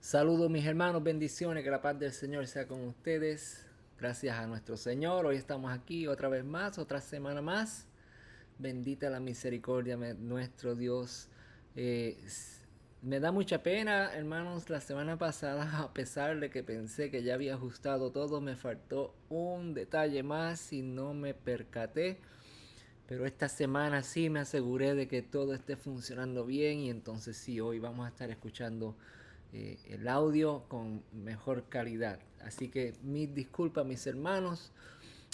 Saludos mis hermanos, bendiciones, que la paz del Señor sea con ustedes. Gracias a nuestro Señor, hoy estamos aquí otra vez más, otra semana más. Bendita la misericordia de nuestro Dios. Me da mucha pena, hermanos, la semana pasada, a pesar de que pensé que ya había ajustado todo, me faltó un detalle más y no me percaté. Pero esta semana sí me aseguré de que todo esté funcionando bien y entonces sí, hoy vamos a estar escuchando el audio con mejor calidad. Así que mis disculpas, mis hermanos.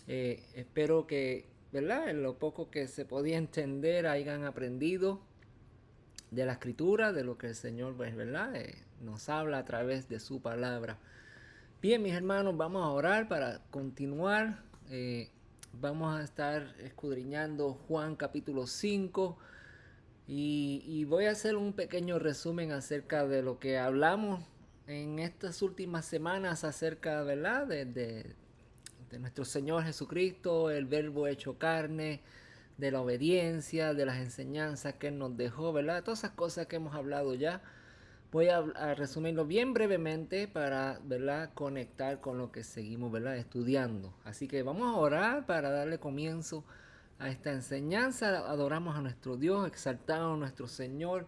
Espero que, ¿verdad? En lo poco que se podía entender hayan aprendido de la escritura, de lo que el Señor, pues, ¿verdad? Nos habla a través de su palabra. Bien, mis hermanos, vamos a orar para continuar. Vamos a estar escudriñando Juan capítulo 5 y voy a hacer un pequeño resumen acerca de lo que hablamos en estas últimas semanas acerca, ¿verdad? De nuestro Señor Jesucristo, el verbo hecho carne, de la obediencia, de las enseñanzas que Él nos dejó, ¿verdad? Todas esas cosas que hemos hablado ya. Voy a resumirlo bien brevemente para, ¿verdad?, conectar con lo que seguimos, ¿verdad?, estudiando. Así que vamos a orar para darle comienzo a esta enseñanza. Adoramos a nuestro Dios, exaltamos a nuestro Señor,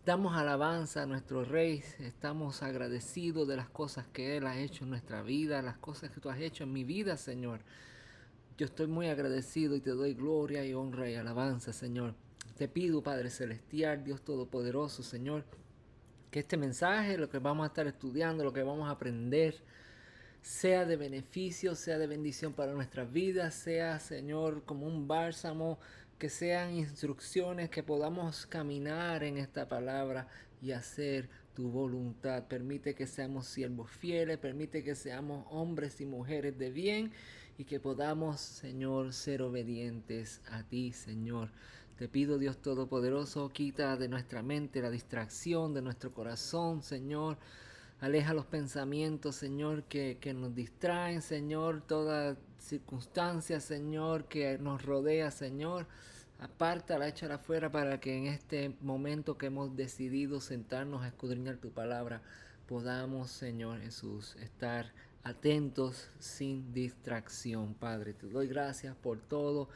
damos alabanza a nuestro Rey, estamos agradecidos de las cosas que Él ha hecho en nuestra vida, las cosas que tú has hecho en mi vida, Señor. Yo estoy muy agradecido y te doy gloria y honra y alabanza, Señor. Te pido, Padre Celestial, Dios Todopoderoso, Señor, que este mensaje, lo que vamos a estar estudiando, lo que vamos a aprender, sea de beneficio, sea de bendición para nuestras vidas, sea, Señor, como un bálsamo, que sean instrucciones, que podamos caminar en esta palabra y hacer tu voluntad. Permite que seamos siervos fieles, permite que seamos hombres y mujeres de bien y que podamos, Señor, ser obedientes a ti, Señor. Te pido, Dios Todopoderoso, quita de nuestra mente la distracción, de nuestro corazón, Señor. Aleja los pensamientos, Señor, que nos distraen, Señor, toda circunstancia, Señor, que nos rodea, Señor. Apártala, échala afuera para que en este momento que hemos decidido sentarnos a escudriñar tu palabra, podamos, Señor Jesús, estar atentos sin distracción, Padre. Te doy gracias por todo.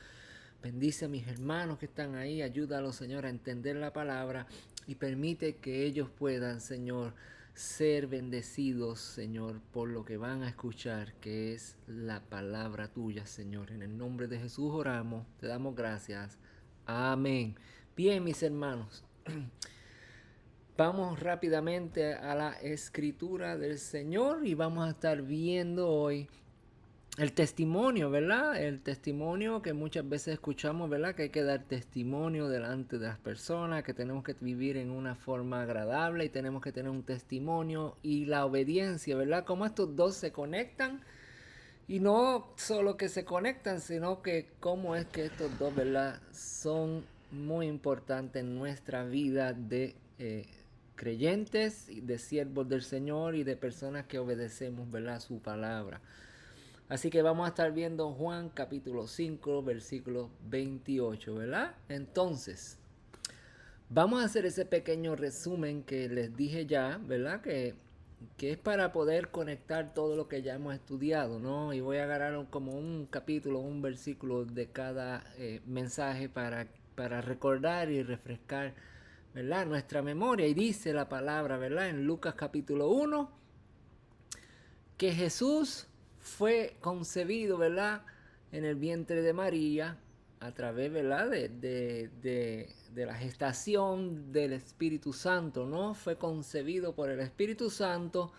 Bendice a mis hermanos que están ahí, ayúdalos, Señor, a entender la palabra y permite que ellos puedan, Señor, ser bendecidos, Señor, por lo que van a escuchar, que es la palabra tuya, Señor. En el nombre de Jesús oramos, te damos gracias. Amén. Bien, mis hermanos, vamos rápidamente a la escritura del Señor y vamos a estar viendo hoy el testimonio, ¿verdad? El testimonio que muchas veces escuchamos, ¿verdad? Que hay que dar testimonio delante de las personas, que tenemos que vivir en una forma agradable y tenemos que tener un testimonio y la obediencia, ¿verdad? Cómo estos dos se conectan y no solo que se conectan, sino que cómo es que estos dos, ¿verdad? Son muy importantes en nuestra vida de creyentes, de siervos del Señor y de personas que obedecemos, ¿verdad? Su palabra. Así que vamos a estar viendo Juan capítulo 5, versículo 28, ¿verdad? Entonces, vamos a hacer ese pequeño resumen que les dije ya, ¿verdad? Que es para poder conectar todo lo que ya hemos estudiado, ¿no? Y voy a agarrar como un capítulo, un versículo de cada mensaje para recordar y refrescar, ¿verdad? Nuestra memoria. Y dice la palabra, ¿verdad? En Lucas capítulo 1, que Jesús fue concebido, ¿verdad?, en el vientre de María a través, ¿verdad?, de la gestación del Espíritu Santo, ¿no? Fue concebido por el Espíritu Santo.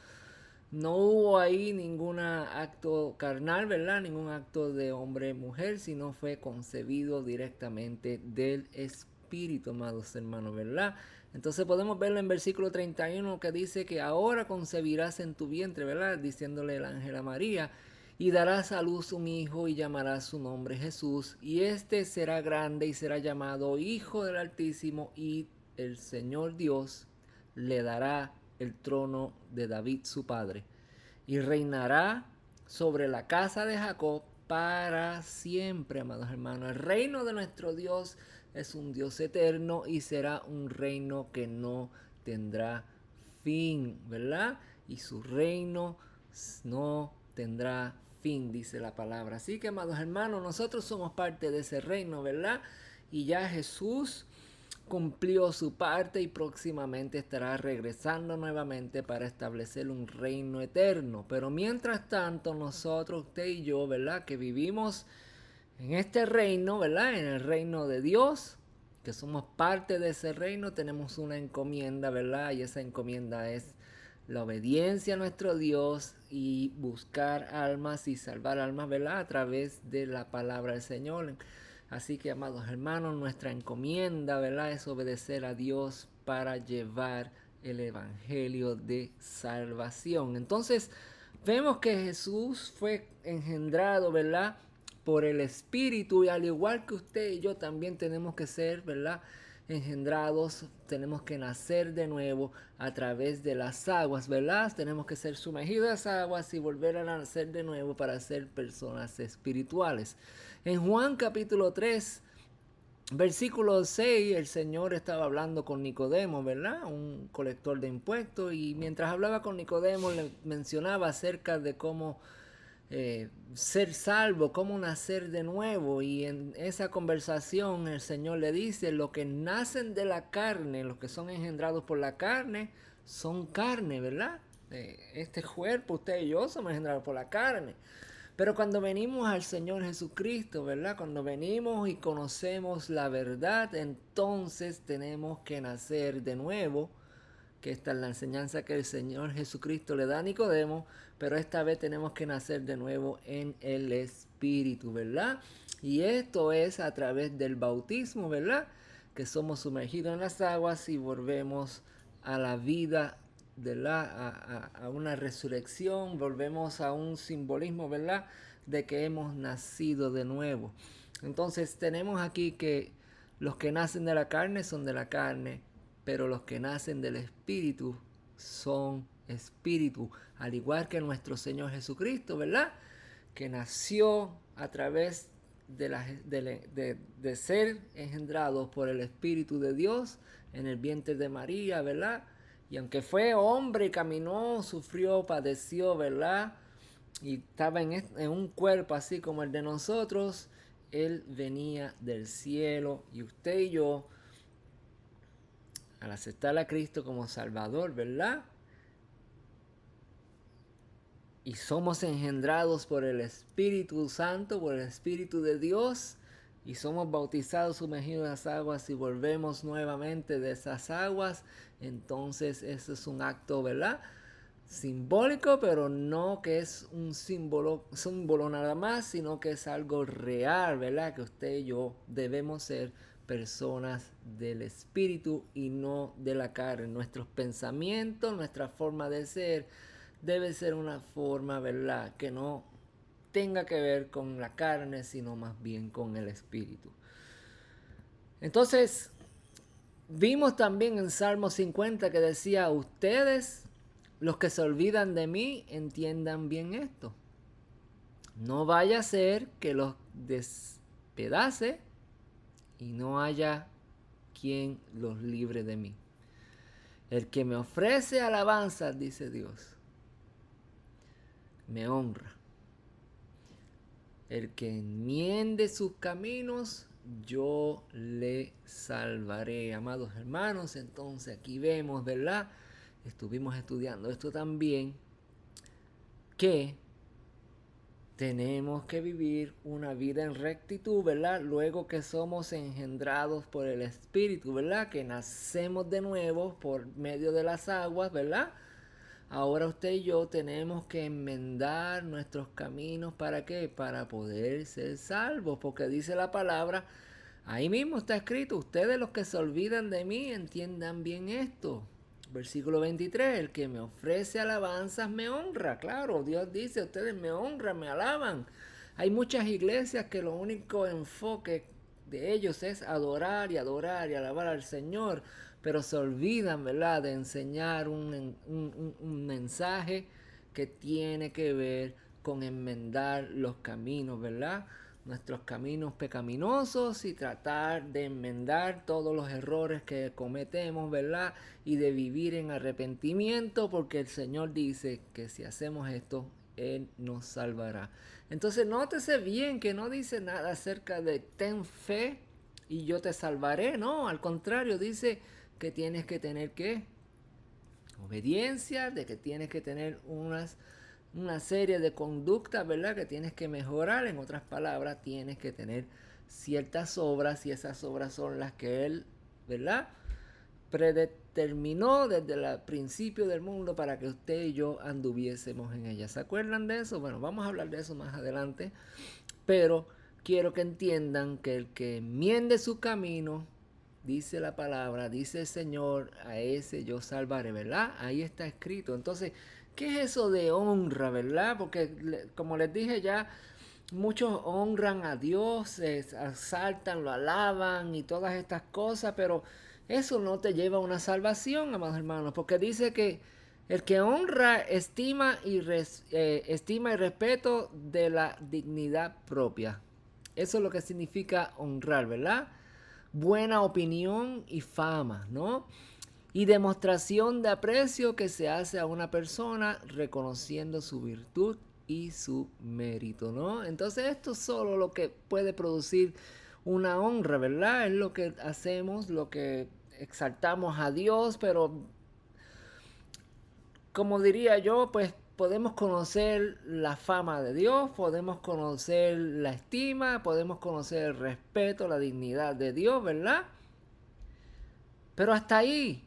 No hubo ahí ningún acto carnal, ¿verdad? Ningún acto de hombre-mujer, sino fue concebido directamente del Espíritu, amados hermanos, ¿verdad? Entonces podemos verlo en versículo 31 que dice que ahora concebirás en tu vientre, ¿verdad? Diciéndole el ángel a María, y darás a luz un hijo y llamarás su nombre Jesús, y este será grande y será llamado Hijo del Altísimo, y el Señor Dios le dará el trono de David su padre, y reinará sobre la casa de Jacob para siempre, amados hermanos. El reino de nuestro Dios es un Dios eterno y será un reino que no tendrá fin, ¿verdad? Y su reino no tendrá fin, dice la palabra. Así que, amados hermanos, nosotros somos parte de ese reino, ¿verdad? Y ya Jesús cumplió su parte y próximamente estará regresando nuevamente para establecer un reino eterno. Pero mientras tanto, nosotros, usted y yo, ¿verdad? Que vivimos en este reino, ¿verdad? En el reino de Dios, que somos parte de ese reino, tenemos una encomienda, ¿verdad? Y esa encomienda es la obediencia a nuestro Dios y buscar almas y salvar almas, ¿verdad? A través de la palabra del Señor. Así que, amados hermanos, nuestra encomienda, ¿verdad? Es obedecer a Dios para llevar el evangelio de salvación. Entonces, vemos que Jesús fue engendrado, ¿verdad? Por el Espíritu, y al igual que usted y yo también tenemos que ser, ¿verdad? Engendrados, tenemos que nacer de nuevo a través de las aguas, ¿verdad? Tenemos que ser sumergidos en las aguas y volver a nacer de nuevo para ser personas espirituales. En Juan capítulo 3, versículo 6, el Señor estaba hablando con Nicodemo, ¿verdad? Un colector de impuestos, y mientras hablaba con Nicodemo le mencionaba acerca de cómo ser salvo, cómo nacer de nuevo. Y en esa conversación el Señor le dice: los que nacen de la carne, los que son engendrados por la carne, son carne, ¿verdad? Este cuerpo, usted y yo somos engendrados por la carne. Pero cuando venimos al Señor Jesucristo, ¿verdad? Cuando venimos y conocemos la verdad, entonces tenemos que nacer de nuevo, que esta es la enseñanza que el Señor Jesucristo le da a Nicodemo, pero esta vez tenemos que nacer de nuevo en el Espíritu, ¿verdad? Y esto es a través del bautismo, ¿verdad? Que somos sumergidos en las aguas y volvemos a la vida, a una resurrección, volvemos a un simbolismo, ¿verdad? De que hemos nacido de nuevo. Entonces tenemos aquí que los que nacen de la carne son de la carne, pero los que nacen del Espíritu son espíritu, al igual que nuestro Señor Jesucristo, ¿verdad? Que nació a través de ser engendrados por el Espíritu de Dios en el vientre de María, ¿verdad? Y aunque fue hombre, caminó, sufrió, padeció, ¿verdad? Y estaba en un cuerpo así como el de nosotros, Él venía del cielo, y usted y yo, al aceptar a Cristo como Salvador, ¿verdad? Y somos engendrados por el Espíritu Santo, por el Espíritu de Dios, y somos bautizados, sumergidos en las aguas, y volvemos nuevamente de esas aguas. Entonces eso es un acto, ¿verdad? Simbólico, pero no que es un símbolo nada más, sino que es algo real, ¿verdad? Que usted y yo debemos ser personas del Espíritu y no de la carne. Nuestros pensamientos, nuestra forma de ser debe ser una forma, ¿verdad?, que no tenga que ver con la carne, sino más bien con el Espíritu. Entonces, vimos también en Salmo 50 que decía: ustedes, los que se olvidan de mí, entiendan bien esto. No vaya a ser que los despedace y no haya quien los libre de mí. El que me ofrece alabanza, dice Dios, me honra. El que enmiende sus caminos, yo le salvaré. Amados hermanos, entonces aquí vemos, ¿verdad? Estuvimos estudiando esto también, que tenemos que vivir una vida en rectitud, ¿verdad? Luego que somos engendrados por el Espíritu, ¿verdad? Que nacemos de nuevo por medio de las aguas, ¿verdad? Ahora usted y yo tenemos que enmendar nuestros caminos. ¿Para qué? Para poder ser salvos. Porque dice la palabra, ahí mismo está escrito: ustedes, los que se olvidan de mí, entiendan bien esto. Versículo 23, el que me ofrece alabanzas me honra. Claro, Dios dice: ustedes me honran, me alaban. Hay muchas iglesias que lo único enfoque de ellos es adorar y adorar y alabar al Señor, pero se olvidan, ¿verdad?, de enseñar un mensaje que tiene que ver con enmendar los caminos, ¿verdad? nuestros caminos pecaminosos y tratar de enmendar todos los errores que cometemos, ¿verdad? Y de vivir en arrepentimiento, porque el Señor dice que si hacemos esto, Él nos salvará. Entonces nótese bien que no dice nada acerca de ten fe y yo te salvaré, no, al contrario, dice que tienes que tener ¿qué? Obediencia, de que tienes que tener una serie de conductas, ¿verdad? Que tienes que mejorar. En otras palabras, tienes que tener ciertas obras y esas obras son las que Él, ¿verdad? Predeterminó desde el principio del mundo para que usted y yo anduviésemos en ellas. ¿Se acuerdan de eso? Bueno, vamos a hablar de eso más adelante, pero quiero que entiendan que el que enmiende su camino, dice la palabra, dice el Señor, a ese yo salvaré, ¿verdad? Ahí está escrito. Entonces, ¿qué es eso de honra, verdad? Porque como les dije ya, muchos honran a Dios, se exaltan, lo alaban y todas estas cosas, pero eso no te lleva a una salvación, amados hermanos, porque dice que el que honra estima y respeto de la dignidad propia. Eso es lo que significa honrar, ¿verdad? Buena opinión y fama, ¿no? Y demostración de aprecio que se hace a una persona reconociendo su virtud y su mérito, ¿no? Entonces esto es solo lo que puede producir una honra, ¿verdad? Es lo que hacemos, lo que exaltamos a Dios, pero como diría yo, pues podemos conocer la fama de Dios, podemos conocer la estima, podemos conocer el respeto, la dignidad de Dios, ¿verdad? Pero hasta ahí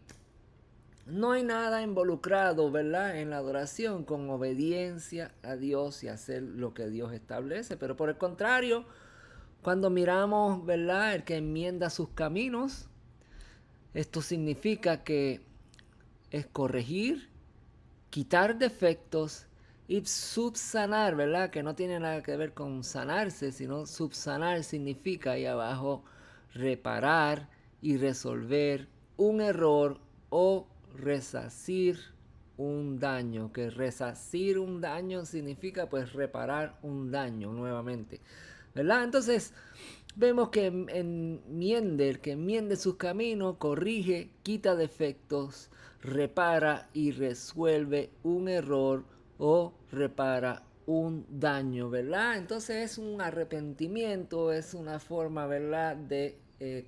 no hay nada involucrado, ¿verdad? En la adoración con obediencia a Dios y hacer lo que Dios establece. Pero por el contrario, cuando miramos, ¿verdad? El que enmienda sus caminos, esto significa que es corregir, quitar defectos y subsanar, ¿verdad? Que no tiene nada que ver con sanarse, sino subsanar significa ahí abajo reparar y resolver un error o resarcir un daño. Que resarcir un daño significa pues reparar un daño nuevamente, ¿verdad? Entonces vemos que el que enmiende sus caminos, corrige, quita defectos, repara y resuelve un error o repara un daño, ¿verdad? Entonces es un arrepentimiento, es una forma, ¿verdad?, de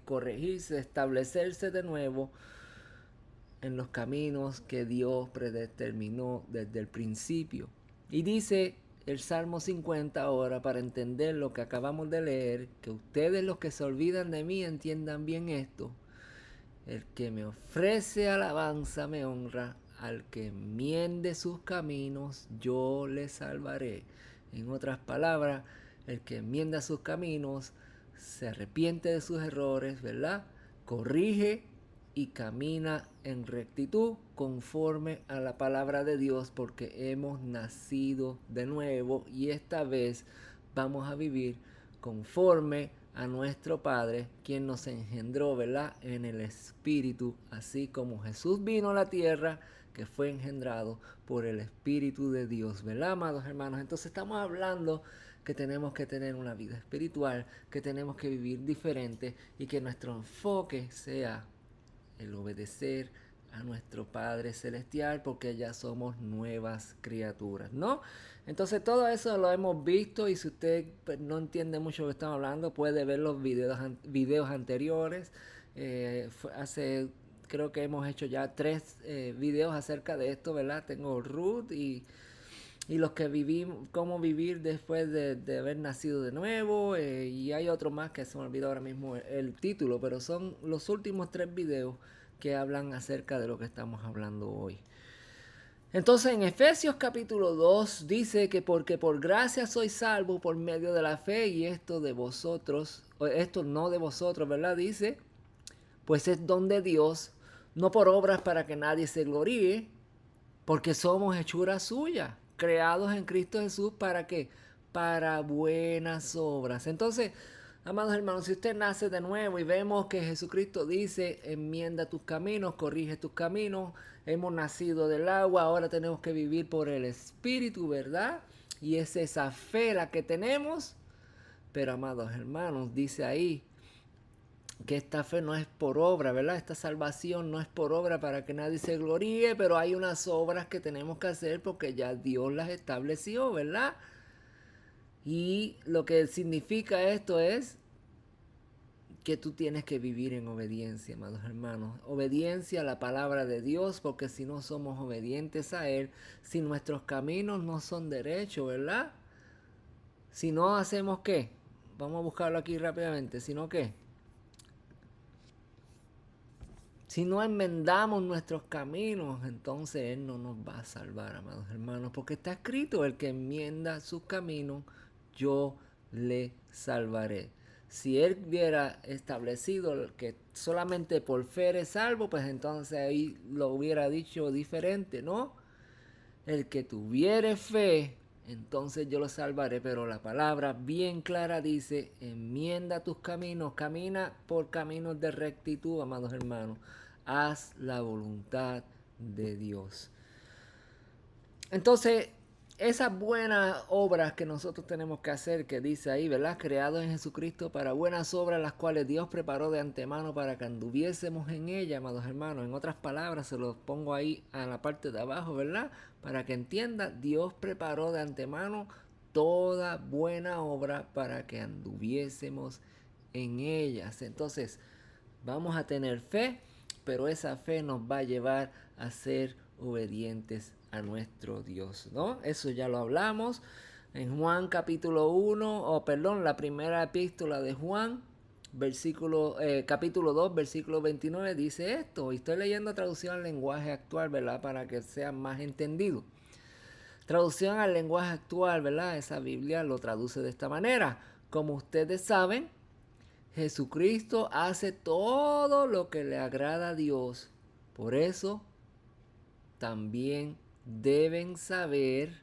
corregirse, establecerse de nuevo en los caminos que Dios predeterminó desde el principio. Y dice el Salmo 50 ahora, para entender lo que acabamos de leer, que ustedes los que se olvidan de mí entiendan bien esto. El que me ofrece alabanza me honra, al que enmiende sus caminos yo le salvaré. En otras palabras, el que enmienda sus caminos se arrepiente de sus errores, ¿verdad? Corrige y camina en rectitud conforme a la palabra de Dios, porque hemos nacido de nuevo y esta vez vamos a vivir conforme a nuestro Padre, quien nos engendró, ¿verdad?, en el Espíritu, así como Jesús vino a la tierra, que fue engendrado por el Espíritu de Dios, ¿verdad, amados hermanos? Entonces estamos hablando que tenemos que tener una vida espiritual, que tenemos que vivir diferente y que nuestro enfoque sea el obedecer a nuestro Padre Celestial, porque ya somos nuevas criaturas, ¿no? Entonces todo eso lo hemos visto, y si usted no entiende mucho lo que estamos hablando, puede ver los videos anteriores. Creo que hemos hecho ya 3 videos acerca de esto, ¿verdad? Tengo Ruth y los que vivimos, cómo vivir después de haber nacido de nuevo, y hay otro más que se me olvidó ahora mismo el título, pero son los últimos 3 videos que hablan acerca de lo que estamos hablando hoy. Entonces en Efesios capítulo 2 dice que porque por gracia sois salvos por medio de la fe, y esto de vosotros, esto no de vosotros, ¿verdad? Dice, pues es don de Dios, no por obras para que nadie se gloríe, porque somos hechura suya, creados en Cristo Jesús, ¿para qué? Para buenas obras. Entonces, amados hermanos, si usted nace de nuevo y vemos que Jesucristo dice, enmienda tus caminos, corrige tus caminos, hemos nacido del agua, ahora tenemos que vivir por el Espíritu, ¿verdad? Y es esa fe la que tenemos, Pero, amados hermanos, dice ahí que esta fe no es por obra, ¿verdad? Esta salvación no es por obra para que nadie se gloríe, pero hay unas obras que tenemos que hacer porque ya Dios las estableció, ¿verdad? Y lo que significa esto es que tú tienes que vivir en obediencia, amados hermanos. Obediencia a la palabra de Dios, porque si no somos obedientes a Él, si nuestros caminos no son derechos, ¿verdad? Si no hacemos ¿qué? Vamos a buscarlo aquí rápidamente. Si no ¿qué? Si no enmendamos nuestros caminos, entonces Él no nos va a salvar, amados hermanos. Porque está escrito, el que enmienda sus caminos, yo le salvaré. Si Él hubiera establecido que solamente por fe eres salvo, pues entonces ahí lo hubiera dicho diferente, ¿no? El que tuviere fe, entonces yo lo salvaré. Pero la palabra bien clara dice, enmienda tus caminos, camina por caminos de rectitud, amados hermanos. Haz la voluntad de Dios. Entonces, esas buenas obras que nosotros tenemos que hacer, que dice ahí, ¿verdad? Creados en Jesucristo para buenas obras, las cuales Dios preparó de antemano para que anduviésemos en ellas, amados hermanos. En otras palabras, se los pongo ahí a la parte de abajo, ¿verdad? Para que entienda, Dios preparó de antemano toda buena obra para que anduviésemos en ellas. Entonces, vamos a tener fe, pero esa fe nos va a llevar a ser obedientes a nuestro Dios, ¿no? Eso ya lo hablamos en Juan capítulo 1, la primera epístola de Juan, capítulo 2, versículo 29, dice esto. Y estoy leyendo traducción al lenguaje actual, ¿verdad? Para que sea más entendido. Traducción al lenguaje actual, ¿verdad? Esa Biblia lo traduce de esta manera. Como ustedes saben, Jesucristo hace todo lo que le agrada a Dios. Por eso también debemos saber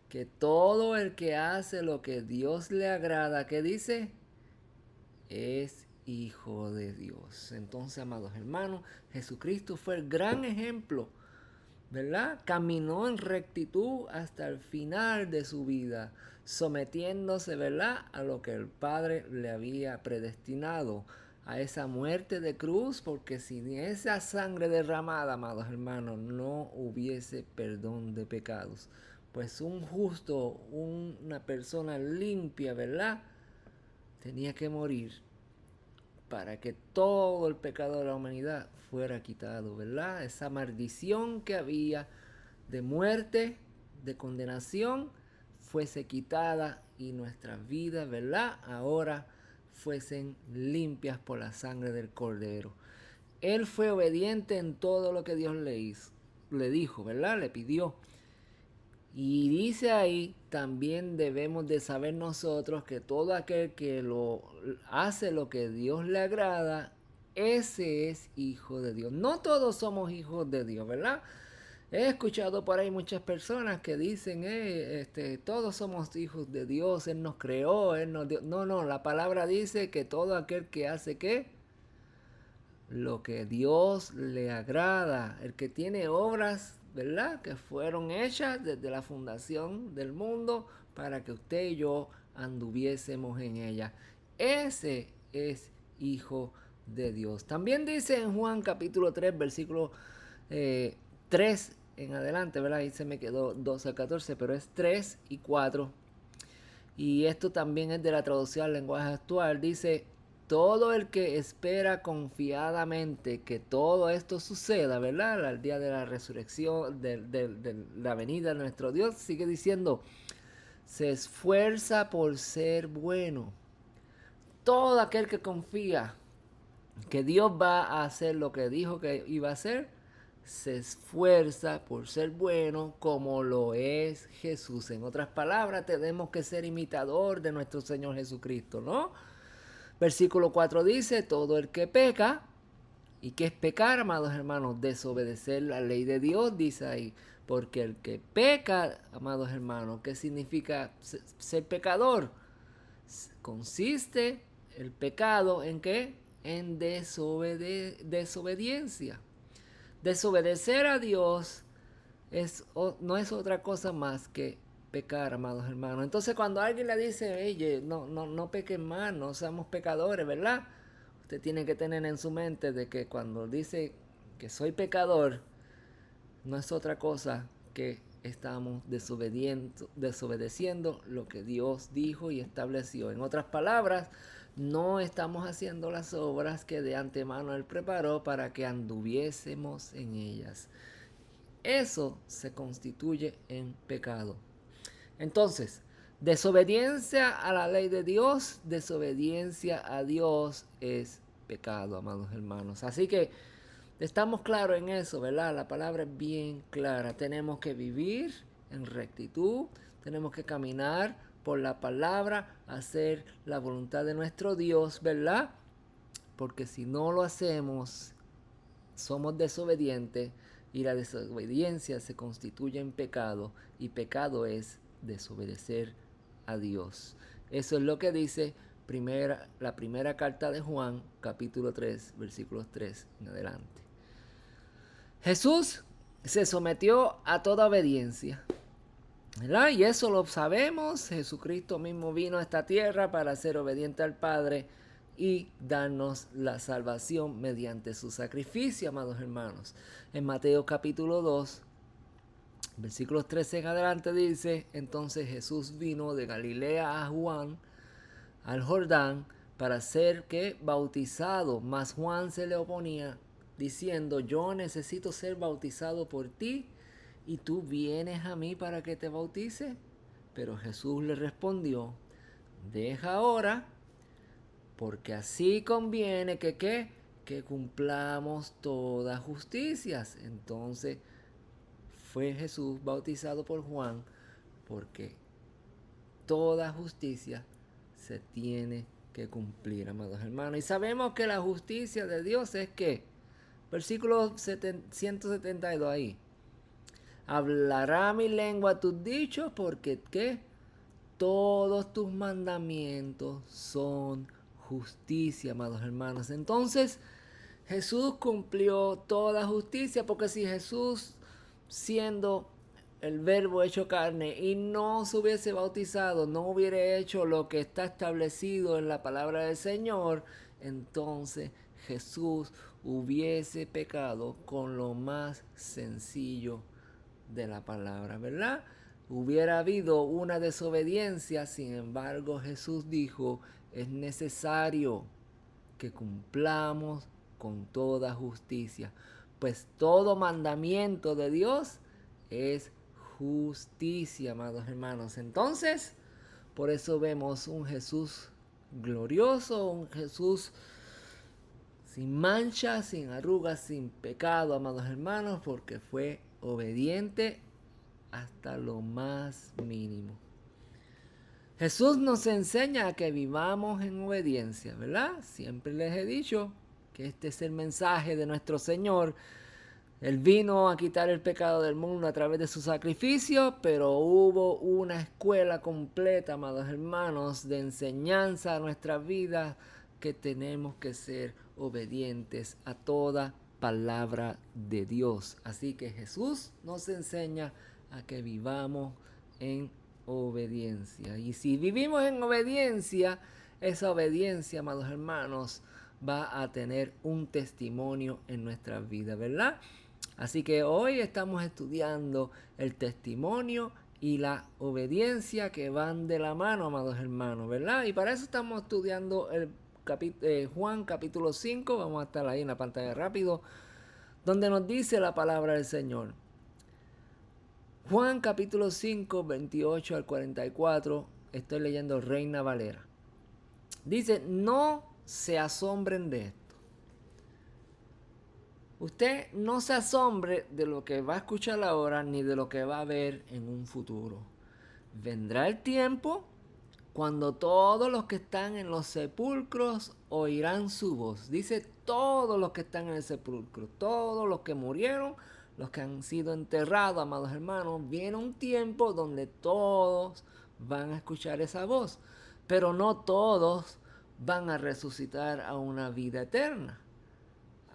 que todo el que hace lo que Dios le agrada, ¿qué dice? Es hijo de Dios. Entonces, amados hermanos, Jesucristo fue el gran ejemplo, ¿verdad? Caminó en rectitud hasta el final de su vida, sometiéndose, ¿verdad?, a lo que el Padre le había predestinado, a esa muerte de cruz, porque sin esa sangre derramada, amados hermanos, no hubiese perdón de pecados. Pues un justo, una persona limpia, ¿verdad?, tenía que morir para que todo el pecado de la humanidad fuera quitado, ¿verdad? Esa maldición que había de muerte, de condenación, fuese quitada y nuestras vidas, ¿verdad?, ahora fuesen limpias por la sangre del Cordero. Él fue obediente en todo lo que Dios le dijo, ¿verdad? Le pidió. Y dice ahí, también debemos de saber nosotros que todo aquel que hace lo que Dios le agrada, ese es hijo de Dios. No todos somos hijos de Dios, ¿verdad? He escuchado por ahí muchas personas que dicen, todos somos hijos de Dios, Él nos creó, Él nos dio. No, la palabra dice que todo aquel que hace ¿qué? Lo que Dios le agrada, el que tiene obras, ¿verdad?, que fueron hechas desde la fundación del mundo para que usted y yo anduviésemos en ella. Ese es hijo de Dios. También dice en Juan capítulo 3, versículo 3 en adelante, ¿verdad? Ahí se me quedó 12 al 14, pero es 3 y 4. Y esto también es de la traducción al lenguaje actual. Dice, todo el que espera confiadamente que todo esto suceda, ¿verdad?, al día de la resurrección, de la venida de nuestro Dios, sigue diciendo, se esfuerza por ser bueno. Todo aquel que confía que Dios va a hacer lo que dijo que iba a hacer, se esfuerza por ser bueno como lo es Jesús. En otras palabras, tenemos que ser imitador de nuestro Señor Jesucristo, ¿no? Versículo 4 dice, todo el que peca, ¿y qué es pecar, amados hermanos? Desobedecer la ley de Dios, dice ahí. Porque el que peca, amados hermanos, ¿qué significa ser pecador? Consiste el pecado en ¿qué? En desobediencia. Desobedecer a Dios no es otra cosa más que pecar, amados hermanos. Entonces cuando alguien le dice, oye, no pequen más, no seamos pecadores, ¿verdad? Usted tiene que tener en su mente de que cuando dice que soy pecador, no es otra cosa que estamos desobedeciendo lo que Dios dijo y estableció. En otras palabras, no estamos haciendo las obras que de antemano Él preparó para que anduviésemos en ellas. Eso se constituye en pecado. Entonces, desobediencia a la ley de Dios, desobediencia a Dios es pecado, amados hermanos. Así que estamos claros en eso, ¿verdad? La palabra es bien clara. Tenemos que vivir en rectitud, tenemos que caminar por la palabra, hacer la voluntad de nuestro Dios, ¿verdad? Porque si no lo hacemos, somos desobedientes y la desobediencia se constituye en pecado y pecado es desobedecer a Dios. Eso es lo que dice la primera carta de Juan, capítulo 3, versículos 3 en adelante. Jesús se sometió a toda obediencia, ¿verdad? Y eso lo sabemos. Jesucristo mismo vino a esta tierra para ser obediente al Padre y darnos la salvación mediante su sacrificio, amados hermanos. En Mateo capítulo 2, versículos 13 en adelante dice, entonces Jesús vino de Galilea a Juan, al Jordán, para ser que bautizado, mas Juan se le oponía, diciendo, yo necesito ser bautizado por ti, y tú vienes a mí para que te bautice. Pero Jesús le respondió, deja ahora, porque así conviene que cumplamos todas justicias. Entonces fue Jesús bautizado por Juan, porque toda justicia se tiene que cumplir, amados hermanos. Y sabemos que la justicia de Dios es que, versículo 172 ahí, hablará mi lengua tus dichos, porque ¿qué? Todos tus mandamientos son justicia, amados hermanos. Entonces Jesús cumplió toda justicia, porque si Jesús, siendo el verbo hecho carne, y no se hubiese bautizado, no hubiera hecho lo que está establecido en la palabra del Señor, entonces Jesús hubiese pecado con lo más sencillo de la palabra, ¿verdad? Hubiera habido una desobediencia. Sin embargo, Jesús dijo, es necesario que cumplamos con toda justicia, pues todo mandamiento de Dios es justicia, amados hermanos. Entonces, por eso vemos un Jesús glorioso, un Jesús sin mancha, sin arrugas, sin pecado, amados hermanos, porque fue obediente hasta lo más mínimo. Jesús nos enseña a que vivamos en obediencia, ¿verdad? Siempre les he dicho que este es el mensaje de nuestro Señor. Él vino a quitar el pecado del mundo a través de su sacrificio, pero hubo una escuela completa, amados hermanos, de enseñanza a nuestra vida, que tenemos que ser obedientes a toda palabra de Dios. Así que Jesús nos enseña a que vivamos en obediencia. Y si vivimos en obediencia, esa obediencia, amados hermanos, va a tener un testimonio en nuestra vida, ¿verdad? Así que hoy estamos estudiando el testimonio y la obediencia que van de la mano, amados hermanos, ¿verdad? Y para eso estamos estudiando el Juan capítulo 5, vamos a estar ahí en la pantalla rápido, donde nos dice la palabra del Señor. Juan capítulo 5, 28 al 44, estoy leyendo Reina Valera. Dice, no se asombren de esto. Usted no se asombre de lo que va a escuchar ahora ni de lo que va a ver en un futuro. Vendrá el tiempo cuando todos los que están en los sepulcros oirán su voz. Dice todos los que están en el sepulcro, todos los que murieron, los que han sido enterrados, amados hermanos. Viene un tiempo donde todos van a escuchar esa voz, pero no todos van a resucitar a una vida eterna.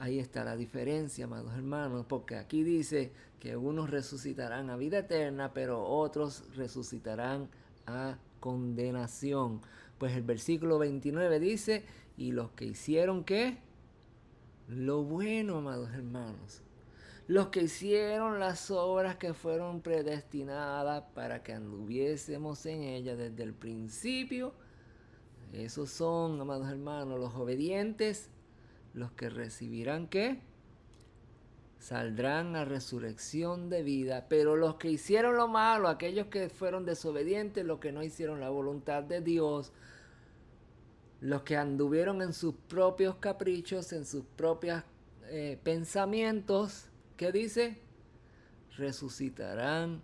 Ahí está la diferencia, amados hermanos, porque aquí dice que unos resucitarán a vida eterna, pero otros resucitarán a condenación. Pues el versículo 29 dice, y los que hicieron ¿qué? Lo bueno, amados hermanos. Los que hicieron las obras que fueron predestinadas para que anduviésemos en ellas desde el principio. Esos son, amados hermanos, los obedientes, los que recibirán ¿qué? Saldrán a resurrección de vida. Pero los que hicieron lo malo, aquellos que fueron desobedientes, los que no hicieron la voluntad de Dios, los que anduvieron en sus propios caprichos, en sus propios pensamientos, ¿qué dice? Resucitarán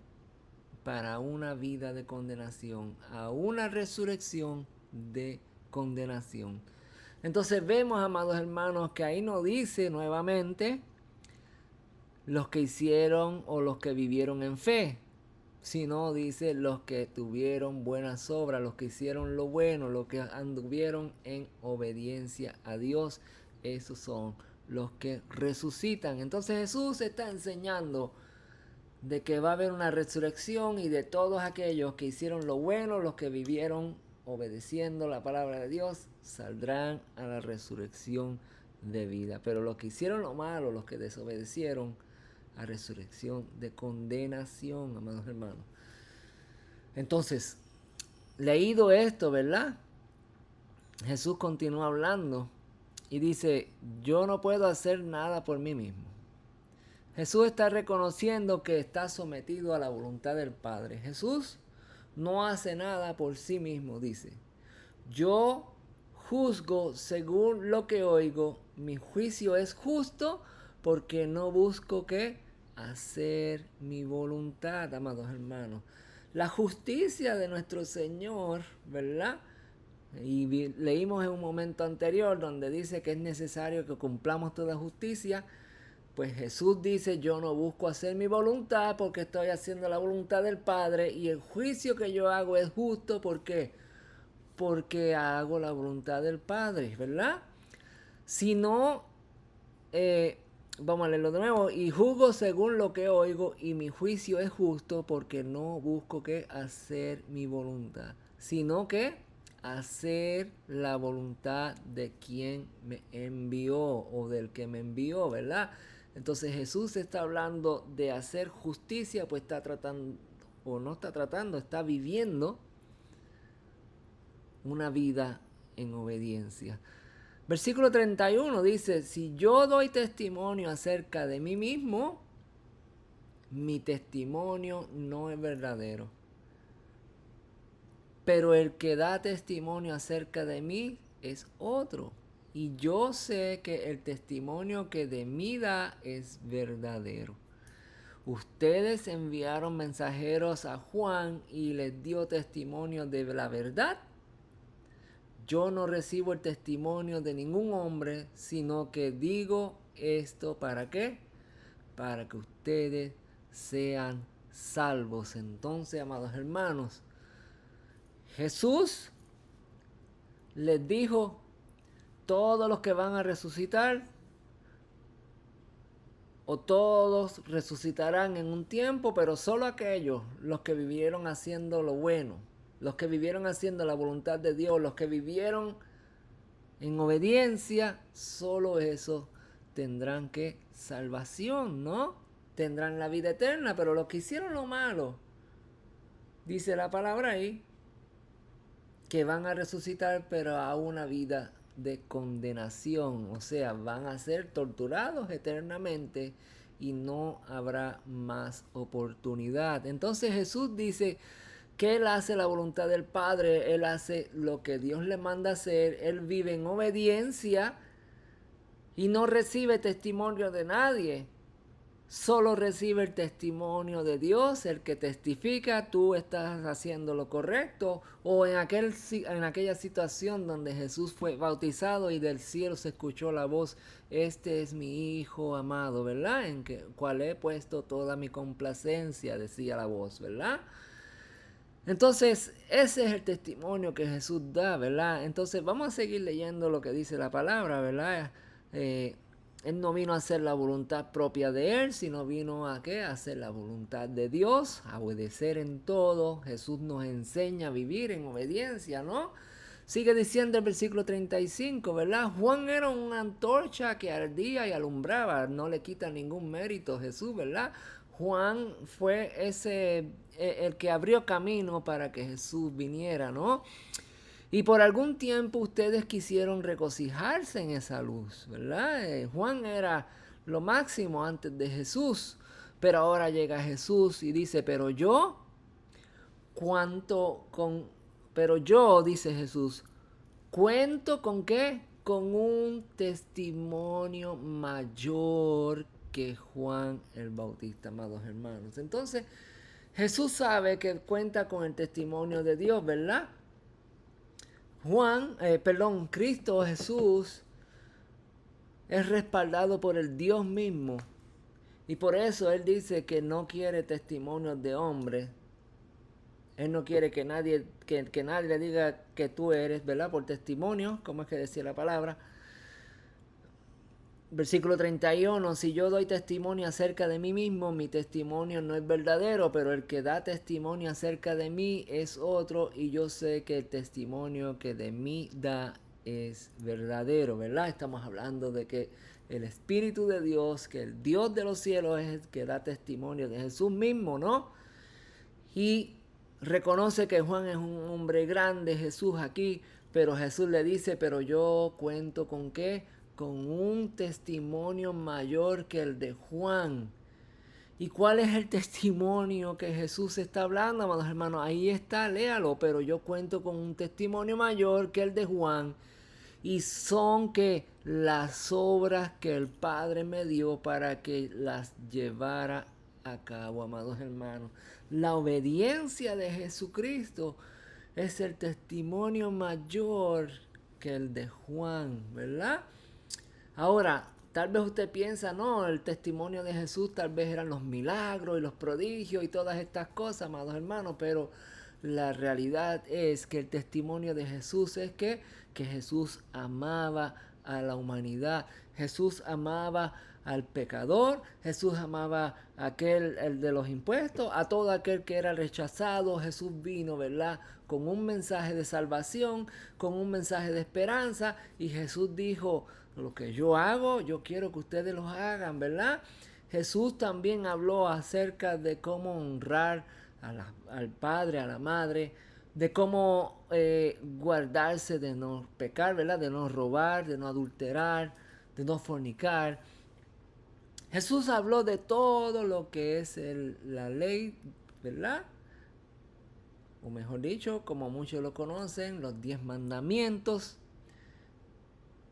para una vida de condenación, a una resurrección de condenación. Entonces vemos, amados hermanos, que ahí nos dice nuevamente los que hicieron o los que vivieron en fe, sino dice los que tuvieron buenas obras, los que hicieron lo bueno, los que anduvieron en obediencia a Dios. Esos son los que resucitan. Entonces Jesús está enseñando de que va a haber una resurrección y de todos aquellos que hicieron lo bueno, los que vivieron obedeciendo la palabra de Dios, saldrán a la resurrección de vida. Pero los que hicieron lo malo, los que desobedecieron, a resurrección de condenación, amados hermanos. Entonces, leído esto, ¿verdad? Jesús continúa hablando y dice, yo no puedo hacer nada por mí mismo. Jesús está reconociendo que está sometido a la voluntad del Padre. Jesús no hace nada por sí mismo, dice. Yo juzgo según lo que oigo, mi juicio es justo porque no busco ¿qué? Hacer mi voluntad, amados hermanos. La justicia de nuestro Señor, ¿verdad? Y leímos en un momento anterior donde dice que es necesario que cumplamos toda justicia. Pues Jesús dice, yo no busco hacer mi voluntad porque estoy haciendo la voluntad del Padre y el juicio que yo hago es justo. ¿Por qué? Porque hago la voluntad del Padre, ¿verdad? Si no, vamos a leerlo de nuevo. Y juzgo según lo que oigo y mi juicio es justo porque no busco que hacer mi voluntad, sino que hacer la voluntad de quien me envió o del que me envió, ¿verdad? Entonces Jesús está hablando de hacer justicia, pues está tratando, o no está tratando, está viviendo una vida en obediencia. Versículo 31 dice, si yo doy testimonio acerca de mí mismo, mi testimonio no es verdadero. Pero el que da testimonio acerca de mí es otro. Y yo sé que el testimonio que de mí da es verdadero. Ustedes enviaron mensajeros a Juan y les dio testimonio de la verdad. Yo no recibo el testimonio de ningún hombre, sino que digo esto ¿para qué? Para que ustedes sean salvos. Entonces, amados hermanos, Jesús les dijo, todos los que van a resucitar, o todos resucitarán en un tiempo, pero solo aquellos, los que vivieron haciendo lo bueno, los que vivieron haciendo la voluntad de Dios, los que vivieron en obediencia, solo esos tendrán que salvación, ¿no? Tendrán la vida eterna, pero los que hicieron lo malo, dice la palabra ahí, que van a resucitar, pero a una vida de condenación, o sea, van a ser torturados eternamente y no habrá más oportunidad. Entonces Jesús dice que Él hace la voluntad del Padre, Él hace lo que Dios le manda hacer, Él vive en obediencia y no recibe testimonio de nadie. Solo recibe el testimonio de Dios, el que testifica, tú estás haciendo lo correcto. O en aquella situación donde Jesús fue bautizado y del cielo se escuchó la voz, este es mi Hijo amado, ¿verdad? En que cual he puesto toda mi complacencia, decía la voz, ¿verdad? Entonces, ese es el testimonio que Jesús da, ¿verdad? Entonces, vamos a seguir leyendo lo que dice la palabra, ¿verdad? Él no vino a hacer la voluntad propia de él, sino vino a ¿qué? A hacer la voluntad de Dios, a obedecer en todo. Jesús nos enseña a vivir en obediencia, ¿no? Sigue diciendo el versículo 35, ¿verdad? Juan era una antorcha que ardía y alumbraba, no le quita ningún mérito a Jesús, ¿verdad? Juan fue el que abrió camino para que Jesús viniera, ¿no? Y por algún tiempo ustedes quisieron regocijarse en esa luz, ¿verdad? Juan era lo máximo antes de Jesús, pero ahora llega Jesús y dice, cuanto con, pero yo, dice Jesús, cuento con qué, con un testimonio mayor que Juan el Bautista, amados hermanos. Entonces, Jesús sabe que cuenta con el testimonio de Dios, ¿verdad? Cristo Jesús es respaldado por el Dios mismo. Y por eso Él dice que no quiere testimonios de hombres. Él no quiere que nadie le diga que tú eres, ¿verdad? Por testimonio, como es que decía la palabra. Versículo 31, si yo doy testimonio acerca de mí mismo, mi testimonio no es verdadero, pero el que da testimonio acerca de mí es otro, y yo sé que el testimonio que de mí da es verdadero, ¿verdad? Estamos hablando de que el Espíritu de Dios, que el Dios de los cielos es el que da testimonio de Jesús mismo, ¿no? Y reconoce que Juan es un hombre grande, Jesús aquí, pero Jesús le dice, pero yo cuento con ¿qué? Con un testimonio mayor que el de Juan. ¿Y cuál es el testimonio que Jesús está hablando, amados hermanos? Ahí está, léalo, pero yo cuento con un testimonio mayor que el de Juan. Y son que las obras que el Padre me dio para que las llevara a cabo, amados hermanos. La obediencia de Jesucristo es el testimonio mayor que el de Juan, ¿verdad? Ahora, tal vez usted piensa, no, el testimonio de Jesús tal vez eran los milagros y los prodigios y todas estas cosas, amados hermanos, pero la realidad es que el testimonio de Jesús es que Jesús amaba a la humanidad, Jesús amaba al pecador, Jesús amaba a aquel, el de los impuestos, a todo aquel que era rechazado. Jesús vino, ¿verdad? Con un mensaje de salvación, con un mensaje de esperanza, y Jesús dijo, lo que yo hago, yo quiero que ustedes lo hagan, ¿verdad? Jesús también habló acerca de cómo honrar al padre, a la madre, de cómo guardarse de no pecar, ¿verdad? De no robar, de no adulterar, de no fornicar. Jesús habló de todo lo que es la ley, ¿verdad? O mejor dicho, como muchos lo conocen, los 10 mandamientos.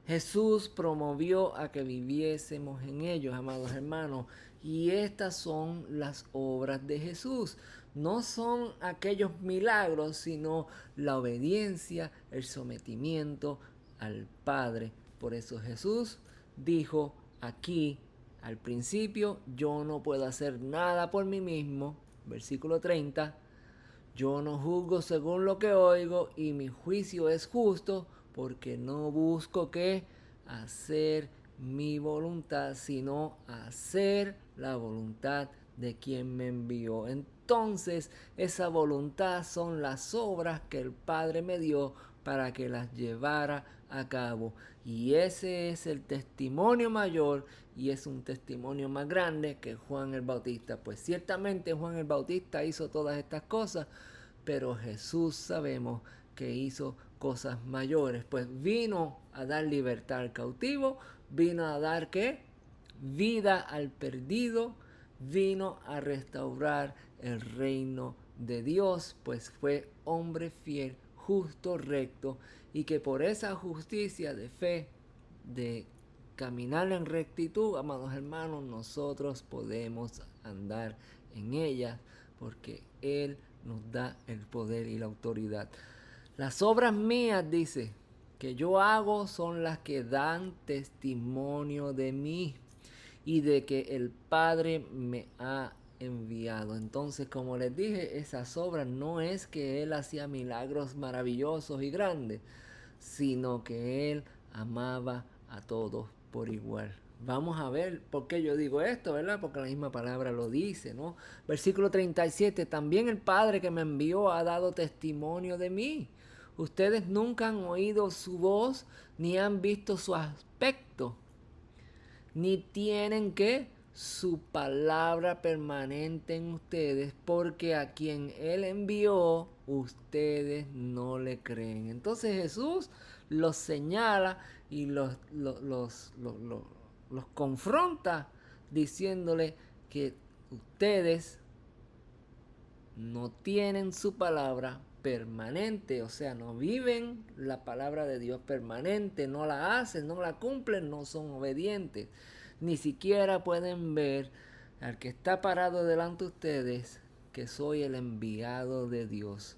Jesús promovió a que viviésemos en ellos, amados hermanos. Y estas son las obras de Jesús. No son aquellos milagros, sino la obediencia, el sometimiento al Padre. Por eso Jesús dijo aquí al principio, yo no puedo hacer nada por mí mismo. Versículo 30. Yo no juzgo según lo que oigo, y mi juicio es justo, porque no busco que hacer mi voluntad, sino hacer la voluntad de quien me envió. Entonces, esa voluntad son las obras que el Padre me dio para que las llevara a cabo. Y ese es el testimonio mayor, y es un testimonio más grande que Juan el Bautista. Pues ciertamente Juan el Bautista hizo todas estas cosas, pero Jesús sabemos que hizo cosas mayores, pues vino a dar libertad al cautivo, vino a dar ¿qué? Vida al perdido, vino a restaurar el reino de Dios, pues fue hombre fiel, justo, recto, y que por esa justicia de fe, de caminar en rectitud, amados hermanos, nosotros podemos andar en ella, porque Él nos da el poder y la autoridad. Las obras mías, dice, que yo hago son las que dan testimonio de mí y de que el Padre me ha enviado. Entonces, como les dije, esas obras no es que Él hacía milagros maravillosos y grandes, sino que Él amaba a todos por igual. Vamos a ver por qué yo digo esto, ¿verdad? Porque la misma palabra lo dice, ¿no? Versículo 37, también el Padre que me envió ha dado testimonio de mí. Ustedes nunca han oído su voz, ni han visto su aspecto, ni tienen que su palabra permanente en ustedes, porque a quien Él envió, ustedes no le creen. Entonces Jesús los señala y los confronta diciéndole que ustedes no tienen su palabra permanente, o sea, no viven la palabra de Dios permanente, no la hacen, no la cumplen, no son obedientes, ni siquiera pueden ver al que está parado delante de ustedes que soy el enviado de Dios,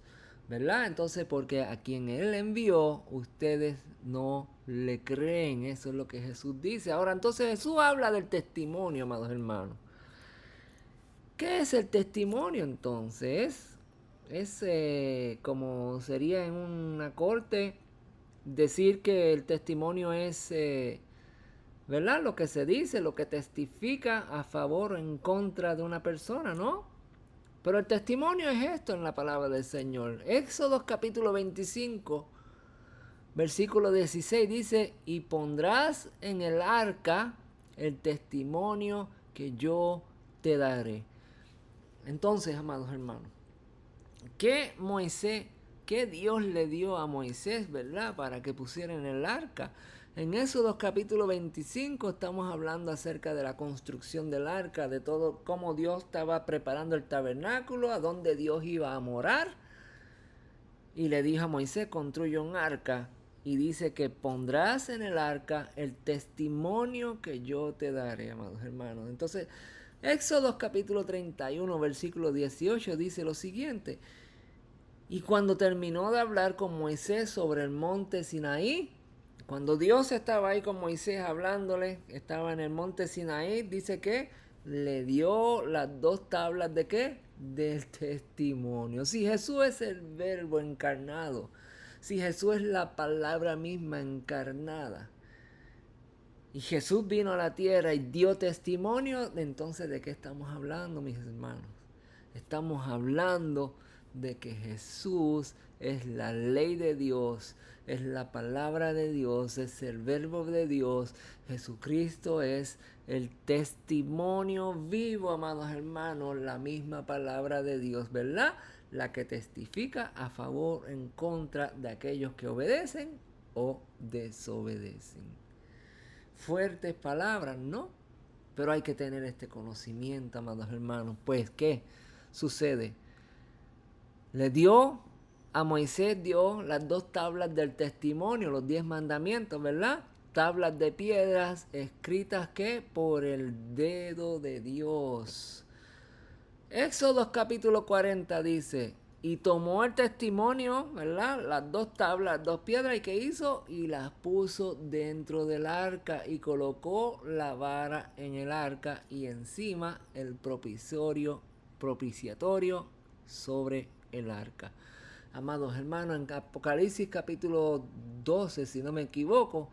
¿verdad? Entonces, porque a quien Él envió, ustedes no le creen, eso es lo que Jesús dice. Ahora, entonces Jesús habla del testimonio, amados hermanos. ¿Qué es el testimonio entonces? Es como sería en una corte decir que el testimonio es, ¿verdad? Lo que se dice, lo que testifica a favor o en contra de una persona, ¿no? Pero el testimonio es esto en la palabra del Señor. Éxodo capítulo 25, versículo 16 dice, y pondrás en el arca el testimonio que yo te daré. Entonces, amados hermanos, ¿qué Dios le dio a Moisés, verdad? Para que pusiera en el arca. En Éxodo capítulo 25 estamos hablando acerca de la construcción del arca, de todo cómo Dios estaba preparando el tabernáculo, a dónde Dios iba a morar. Y le dijo a Moisés, construye un arca. Y dice que pondrás en el arca el testimonio que yo te daré, amados hermanos. Entonces, Éxodo capítulo 31, versículo 18 dice lo siguiente. Y cuando terminó de hablar con Moisés sobre el monte Sinaí, cuando Dios estaba ahí con Moisés hablándole, estaba en el monte Sinaí, dice que le dio las 2 tablas de ¿qué? Del testimonio. Si Jesús es el verbo encarnado, si Jesús es la palabra misma encarnada, y Jesús vino a la tierra y dio testimonio, entonces ¿de qué estamos hablando, mis hermanos? Estamos hablando de que Jesús es la ley de Dios, es la palabra de Dios, es el verbo de Dios. Jesucristo es el testimonio vivo, amados hermanos, la misma palabra de Dios, ¿verdad? La que testifica a favor, en contra de aquellos que obedecen o desobedecen. Fuertes palabras, ¿no? Pero hay que tener este conocimiento, amados hermanos. Pues, ¿qué sucede? Le dio a Moisés, dio las 2 tablas del testimonio, los 10 mandamientos, ¿verdad? Tablas de piedras escritas, ¿qué? Por el dedo de Dios. Éxodo capítulo 40 dice, y tomó el testimonio, ¿verdad? Las 2 tablas, 2 piedras, ¿y qué hizo? Y las puso dentro del arca y colocó la vara en el arca y encima el propiciatorio sobre el arca. Amados hermanos, en Apocalipsis capítulo 12, si no me equivoco,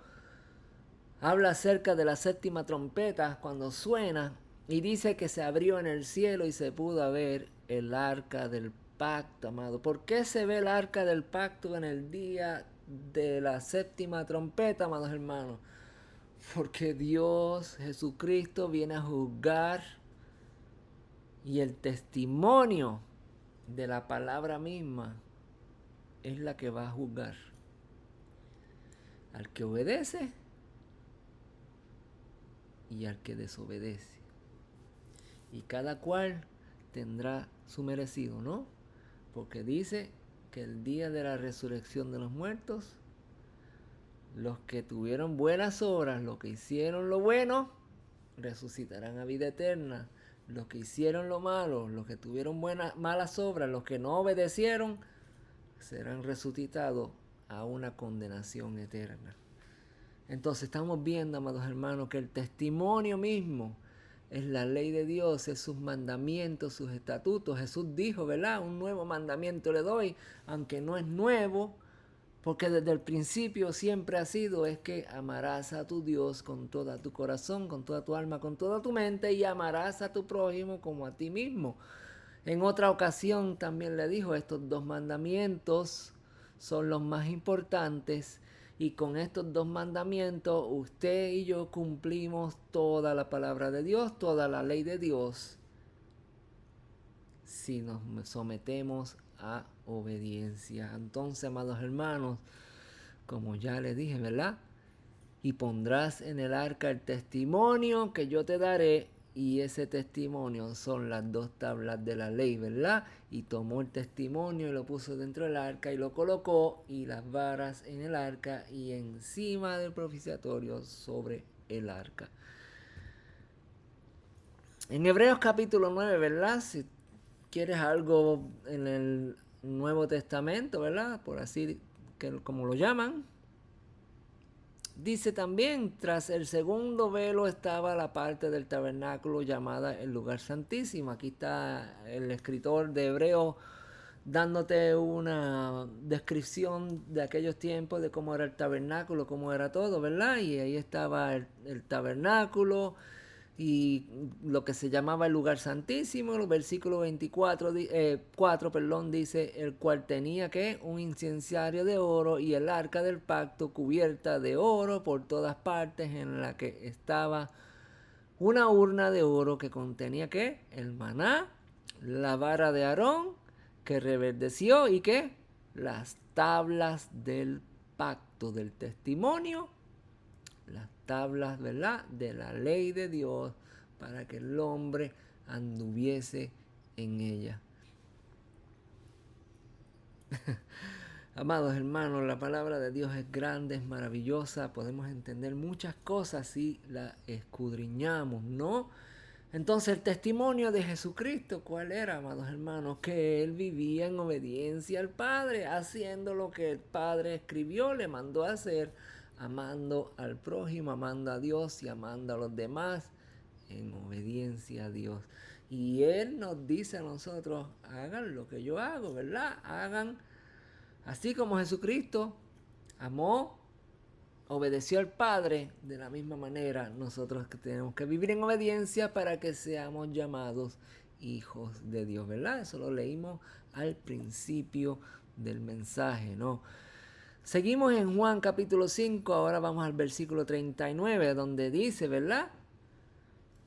habla acerca de la 7ª trompeta cuando suena y dice que se abrió en el cielo y se pudo ver el arca del pacto, amado. ¿Por qué se ve el arca del pacto en el día de la 7ª trompeta, amados hermanos? Porque Dios, Jesucristo, viene a juzgar y el testimonio de la palabra misma es la que va a juzgar al que obedece y al que desobedece. Y cada cual tendrá su merecido, ¿no? Porque dice que el día de la resurrección de los muertos, los que tuvieron buenas obras, los que hicieron lo bueno, resucitarán a vida eterna. Los que hicieron lo malo, los que tuvieron malas obras, los que no obedecieron, serán resucitados a una condenación eterna. Entonces estamos viendo, amados hermanos, que el testimonio mismo es la ley de Dios, es sus mandamientos, sus estatutos. Jesús dijo, ¿verdad? Un nuevo mandamiento le doy, aunque no es nuevo, Porque desde el principio siempre ha sido es que amarás a tu Dios con todo tu corazón, con toda tu alma, con toda tu mente y amarás a tu prójimo como a ti mismo. En otra ocasión también le dijo, estos dos mandamientos son los más importantes y con estos dos mandamientos usted y yo cumplimos toda la palabra de Dios, toda la ley de Dios, si nos sometemos a obediencia. Entonces, amados hermanos, como ya les dije, ¿verdad? Y pondrás en el arca el testimonio que yo te daré, y ese testimonio son las dos tablas de la ley, ¿verdad? Y tomó el testimonio y lo puso dentro del arca y lo colocó, y las varas en el arca y encima del propiciatorio sobre el arca. En Hebreos capítulo 9, ¿verdad? Si quieres algo en el Nuevo Testamento, ¿verdad? Por así que como lo llaman. Dice también, tras el segundo velo estaba la parte del tabernáculo llamada el lugar santísimo. Aquí está el escritor de Hebreos dándote una descripción de aquellos tiempos, de cómo era el tabernáculo, cómo era todo, ¿verdad? Y ahí estaba el tabernáculo y lo que se llamaba el lugar santísimo. El versículo 4 dice, el cual tenía que un incensario de oro y el arca del pacto cubierta de oro por todas partes, en la que estaba una urna de oro que contenía que el maná, la vara de Aarón que reverdeció y que las tablas del pacto del testimonio, las tablas, ¿verdad?, de la ley de Dios, para que el hombre anduviese en ella. Amados hermanos, la palabra de Dios es grande, es maravillosa, podemos entender muchas cosas si la escudriñamos, ¿no? Entonces el testimonio de Jesucristo, ¿cuál era, amados hermanos? Que Él vivía en obediencia al Padre, haciendo lo que el Padre escribió, le mandó a hacer, amando al prójimo, amando a Dios y amando a los demás, en obediencia a Dios. Y Él nos dice a nosotros, hagan lo que yo hago, ¿verdad? Hagan así como Jesucristo amó, obedeció al Padre, de la misma manera nosotros que tenemos que vivir en obediencia para que seamos llamados hijos de Dios, ¿verdad? Eso lo leímos al principio del mensaje, ¿no? Seguimos en Juan capítulo 5, ahora vamos al versículo 39, donde dice, ¿verdad?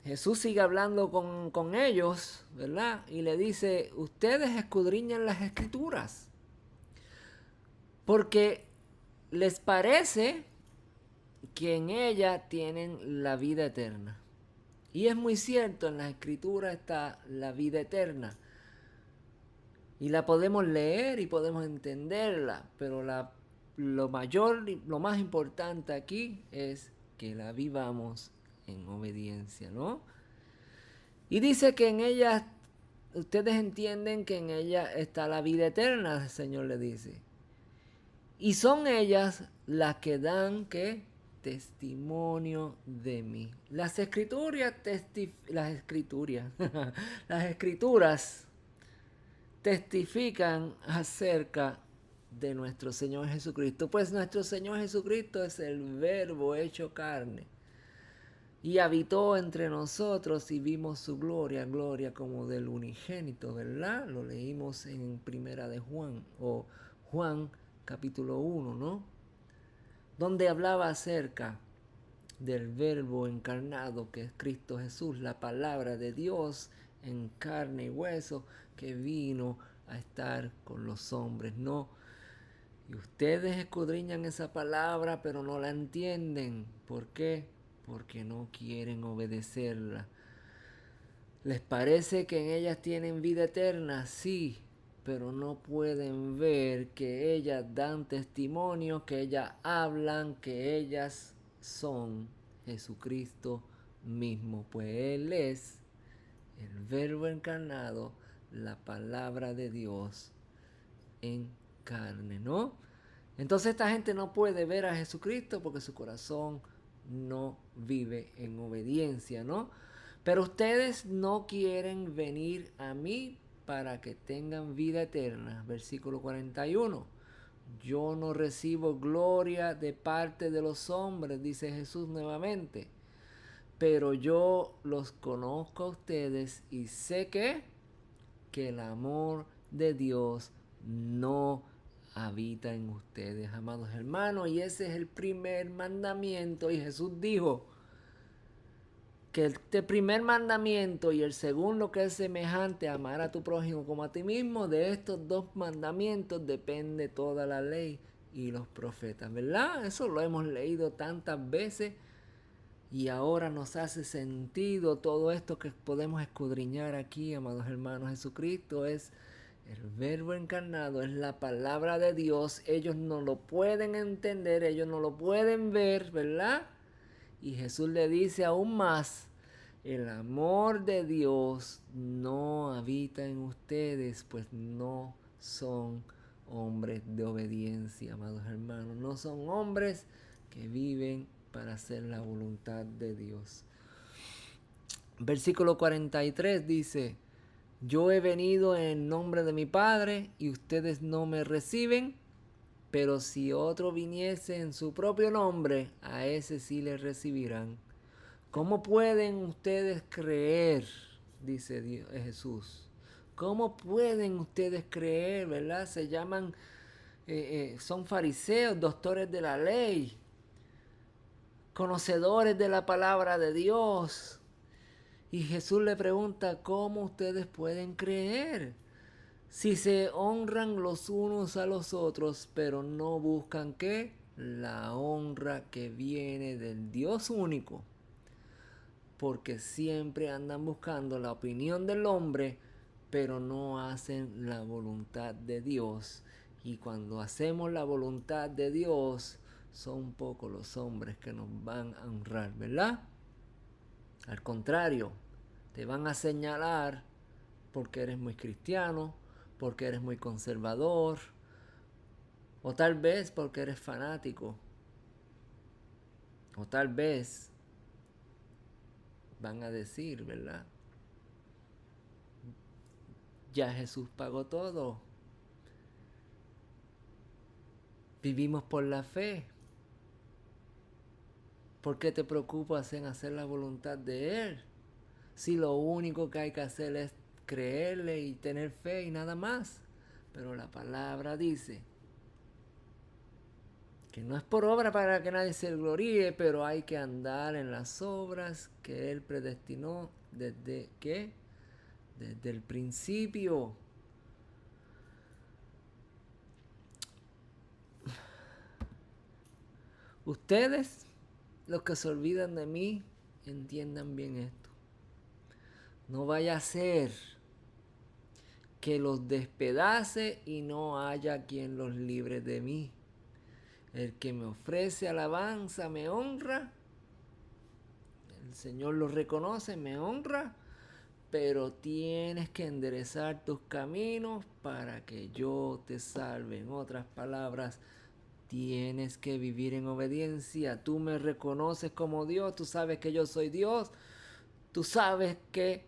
Jesús sigue hablando con ellos, ¿verdad? Y le dice, ustedes escudriñan las escrituras, porque les parece que en ella tienen la vida eterna. Y es muy cierto, en la escritura está la vida eterna. Y la podemos leer y podemos entenderla, pero lo mayor y lo más importante aquí es que la vivamos en obediencia, ¿no? Y dice que en ella, ustedes entienden que en ella está la vida eterna, el Señor le dice. Y son ellas las que dan, ¿qué? Testimonio de mí. Las escrituras, las escrituras testifican acerca de nuestro Señor Jesucristo, pues nuestro Señor Jesucristo es el Verbo hecho carne y habitó entre nosotros y vimos su gloria, gloria como del unigénito, ¿verdad? Lo leímos en Primera de Juan o Juan capítulo 1, ¿no? Donde hablaba acerca del Verbo encarnado, que es Cristo Jesús, la palabra de Dios en carne y hueso, que vino a estar con los hombres, ¿no? Y ustedes escudriñan esa palabra, pero no la entienden. ¿Por qué? Porque no quieren obedecerla. ¿Les parece que en ellas tienen vida eterna? Sí, pero no pueden ver que ellas dan testimonio, que ellas hablan, que ellas son Jesucristo mismo, pues Él es el Verbo encarnado, la palabra de Dios en carne, ¿no? Entonces esta gente no puede ver a Jesucristo porque su corazón no vive en obediencia, ¿no? Pero ustedes no quieren venir a mí para que tengan vida eterna. Versículo 41. Yo no recibo gloria de parte de los hombres, dice Jesús nuevamente. Pero yo los conozco a ustedes y sé que el amor de Dios no habita en ustedes, amados hermanos. Y ese es el primer mandamiento. Y Jesús dijo que este primer mandamiento y el segundo, que es semejante, amar a tu prójimo como a ti mismo, de estos dos mandamientos depende toda la ley y los profetas, ¿verdad? Eso lo hemos leído tantas veces y ahora nos hace sentido todo esto que podemos escudriñar aquí, amados hermanos. Jesucristo es el Verbo encarnado, es la palabra de Dios. Ellos no lo pueden entender, ellos no lo pueden ver, ¿verdad? Y Jesús le dice aún más, el amor de Dios no habita en ustedes, pues no son hombres de obediencia, amados hermanos. No son hombres que viven para hacer la voluntad de Dios. Versículo 43 dice, yo he venido en nombre de mi Padre y ustedes no me reciben, pero si otro viniese en su propio nombre, a ese sí le recibirán. ¿Cómo pueden ustedes creer? Dice Jesús. ¿Cómo pueden ustedes creer, verdad? Se llaman, son fariseos, doctores de la ley, conocedores de la palabra de Dios. Y Jesús le pregunta, ¿cómo ustedes pueden creer? Si se honran los unos a los otros, pero no buscan ¿qué? La honra que viene del Dios único. Porque siempre andan buscando la opinión del hombre, pero no hacen la voluntad de Dios. Y cuando hacemos la voluntad de Dios, son pocos los hombres que nos van a honrar, ¿verdad? Al contrario, te van a señalar porque eres muy cristiano, porque eres muy conservador, o tal vez porque eres fanático, o tal vez van a decir, ¿verdad? Ya Jesús pagó todo. Vivimos por la fe. ¿Por qué te preocupas en hacer la voluntad de Él? Si lo único que hay que hacer es creerle y tener fe y nada más. Pero la palabra dice que no es por obra para que nadie se gloríe, pero hay que andar en las obras que Él predestinó desde ¿qué? Desde el principio. Ustedes, los que se olvidan de mí, entiendan bien esto. No vaya a ser que los despedace y no haya quien los libre de mí. El que me ofrece alabanza me honra. El Señor lo reconoce, me honra. Pero tienes que enderezar tus caminos para que yo te salve. En otras palabras, tienes que vivir en obediencia. Tú me reconoces como Dios. Tú sabes que yo soy Dios. Tú sabes que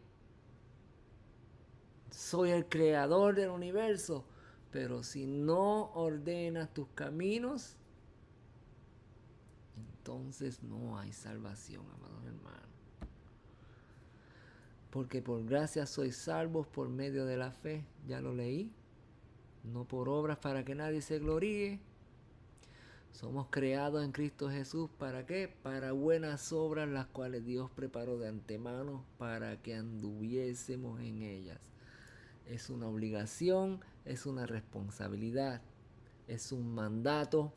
soy el creador del universo. Pero si no ordenas tus caminos, entonces no hay salvación, amados hermanos. Porque por gracia sois salvos por medio de la fe. Ya lo leí. No por obras para que nadie se gloríe. Somos creados en Cristo Jesús. ¿Para qué? Para buenas obras, las cuales Dios preparó de antemano para que anduviésemos en ellas. Es una obligación, es una responsabilidad, es un mandato.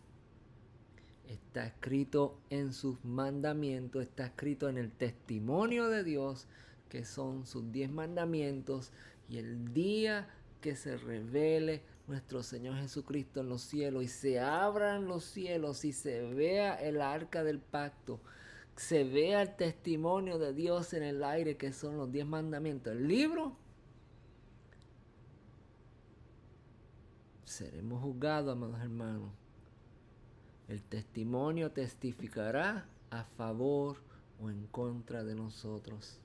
Está escrito en sus mandamientos, está escrito en el testimonio de Dios, que son sus 10 mandamientos. Y el día que se revele nuestro Señor Jesucristo en los cielos y se abran los cielos y se vea el arca del pacto, se vea el testimonio de Dios en el aire, que son los 10 mandamientos, el libro, seremos juzgados, amados hermanos. El testimonio testificará a favor o en contra de nosotros,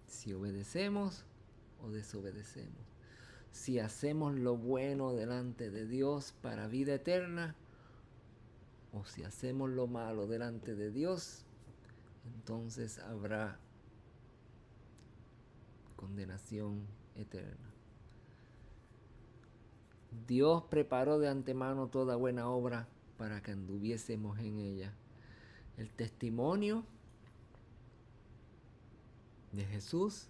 si obedecemos o desobedecemos. si hacemos lo bueno delante de Dios para vida eterna, o si hacemos lo malo delante de Dios, entonces habrá condenación eterna. Dios preparó de antemano toda buena obra para que anduviésemos en ella. El testimonio de Jesús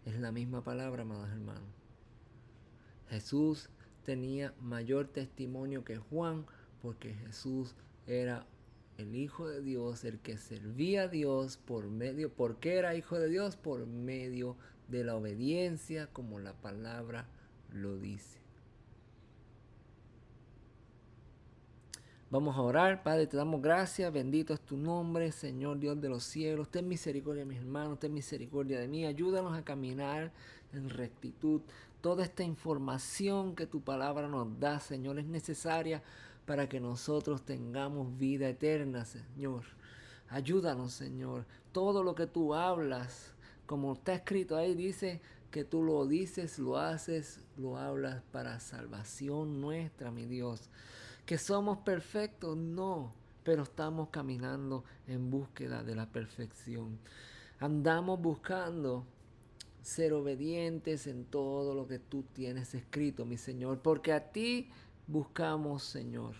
es la misma palabra, amados hermanos. Jesús tenía mayor testimonio que Juan porque Jesús era el Hijo de Dios, el que servía a Dios ¿por qué era Hijo de Dios? Por medio de la obediencia, como la palabra lo dice. Vamos a orar. Padre, te damos gracias, bendito es tu nombre, Señor Dios de los cielos. Ten misericordia de mis hermanos, ten misericordia de mí. Ayúdanos a caminar en rectitud. Toda esta información que tu palabra nos da, Señor, es necesaria para que nosotros tengamos vida eterna, Señor. Ayúdanos, Señor. Todo lo que tú hablas, como está escrito ahí, dice que tú lo dices, lo haces, lo hablas para salvación nuestra, mi Dios. ¿Que somos perfectos? No, pero estamos caminando en búsqueda de la perfección. Andamos buscando ser obedientes en todo lo que tú tienes escrito, mi Señor, porque a ti buscamos, Señor,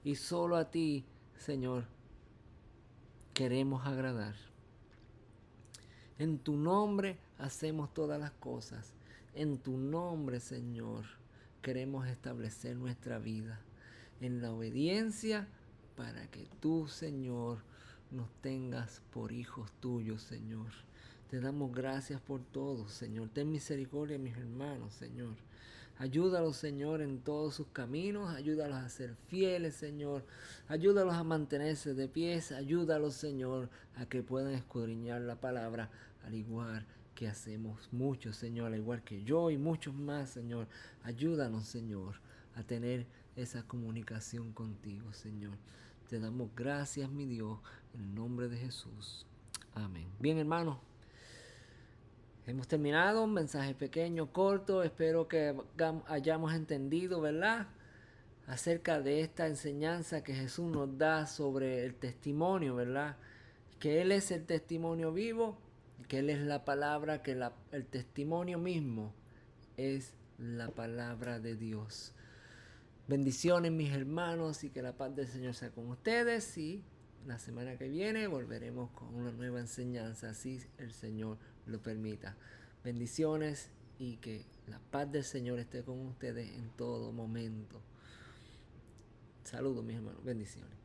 y solo a ti, Señor, queremos agradar. En tu nombre hacemos todas las cosas. En tu nombre, Señor, queremos establecer nuestra vida en la obediencia para que tú, Señor, nos tengas por hijos tuyos, Señor. Te damos gracias por todo, Señor. Ten misericordia de mis hermanos, Señor. Ayúdalos, Señor, en todos sus caminos. Ayúdalos a ser fieles, Señor. Ayúdalos a mantenerse de pies. Ayúdalos, Señor, a que puedan escudriñar la palabra al igual que hacemos muchos, Señor, al igual que yo y muchos más, Señor. Ayúdanos, Señor, a tener esa comunicación contigo, Señor. Te damos gracias, mi Dios, en el nombre de Jesús. Amén. Bien, hermanos, hemos terminado. Un mensaje pequeño, corto. Espero que hayamos entendido, ¿verdad?, acerca de esta enseñanza que Jesús nos da sobre el testimonio, ¿verdad? Que Él es el testimonio vivo, que Él es la palabra, que el testimonio mismo es la palabra de Dios. Bendiciones, mis hermanos, y que la paz del Señor sea con ustedes. Y la semana que viene volveremos con una nueva enseñanza, así el Señor lo permita. Bendiciones y que la paz del Señor esté con ustedes en todo momento. Saludos, mis hermanos. Bendiciones.